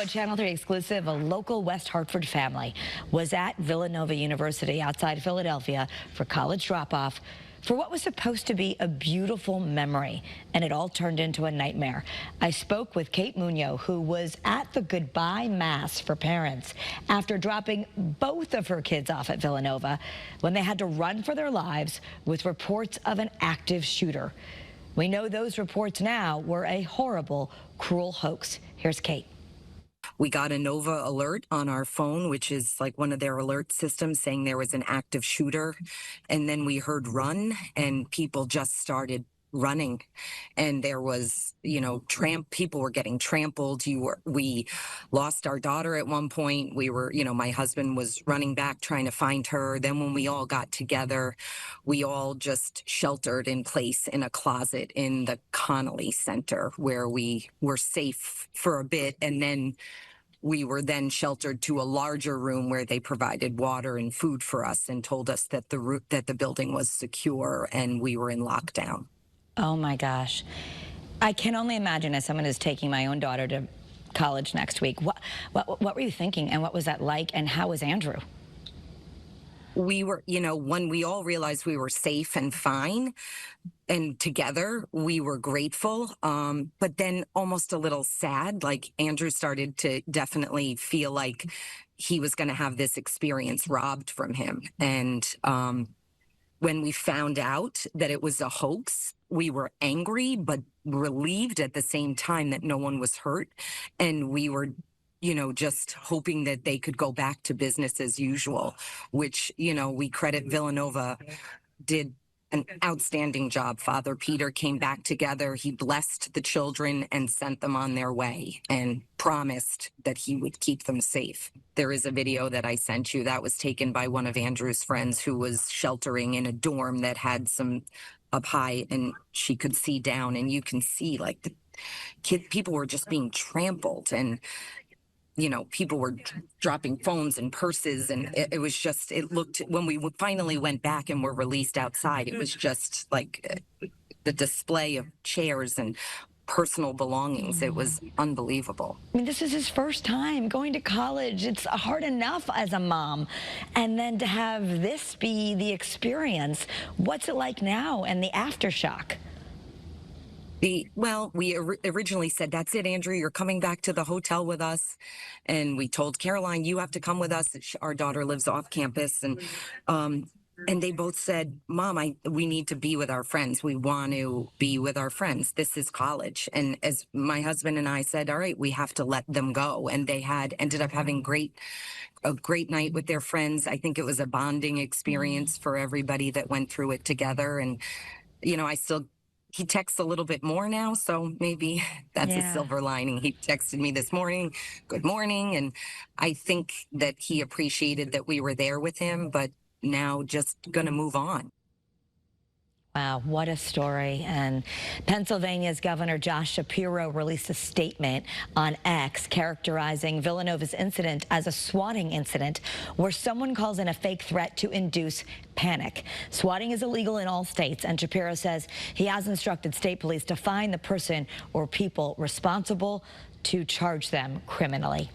a Channel 3 exclusive. A local West Hartford family was at Villanova University outside Philadelphia for college drop-off for what was supposed to be a beautiful memory, and it all turned into a nightmare. I spoke with Kate Munoz, who was at the goodbye mass for parents after dropping both of her kids off at Villanova when they had to run for their lives with reports of an active shooter. We know those reports now were a horrible, cruel hoax. Here's Kate. We got a Nova alert on our phone, which is like one of their alert systems, saying there was an active shooter. And then we heard run, and people just started running. And there was, people were getting trampled. We lost our daughter at one point. My husband was running back trying to find her. Then when we all got together, we all just sheltered in place in a closet in the Connolly Center where we were safe for a bit. And then we were then sheltered to a larger room where they provided water and food for us and told us that the building was secure and we were in lockdown. Oh my gosh. I can only imagine, as someone who's taking my own daughter to college next week, what were you thinking, and what was that like, and how was Andrew? We were, when we all realized we were safe and fine and together, we were grateful, but then almost a little sad. Like, Andrew started to definitely feel like he was going to have this experience robbed from him. And when we found out that it was a hoax, we were angry but relieved at the same time that no one was hurt. And we were just hoping that they could go back to business as usual, which, we credit Villanova did an outstanding job. Father Peter came back together. He blessed the children and sent them on their way and promised that he would keep them safe. There is a video that I sent you that was taken by one of Andrew's friends who was sheltering in a dorm that had some up high, and she could see down, and you can see like people were just being trampled, and people were dropping phones and purses, and it was just, it looked, when we finally went back and were released outside, it was just like the display of chairs and personal belongings. It was unbelievable. I mean, this is his first time going to college. It's hard enough as a mom. And then to have this be the experience, what's it like now and the aftershock? Well, we originally said, that's it, Andrew, you're coming back to the hotel with us. And we told Caroline, you have to come with us. Our daughter lives off campus. And they both said, Mom, we need to be with our friends. We want to be with our friends. This is college. And as my husband and I said, all right, we have to let them go. And they ended up having a great night with their friends. I think it was a bonding experience for everybody that went through it together. And, he texts a little bit more now, so maybe that's a silver lining. He texted me this morning, good morning, and I think that he appreciated that we were there with him, but now just gonna move on. Wow, what a story. And Pennsylvania's Governor Josh Shapiro released a statement on X characterizing Villanova's incident as a swatting incident where someone calls in a fake threat to induce panic. Swatting is illegal in all states, and Shapiro says he has instructed state police to find the person or people responsible to charge them criminally.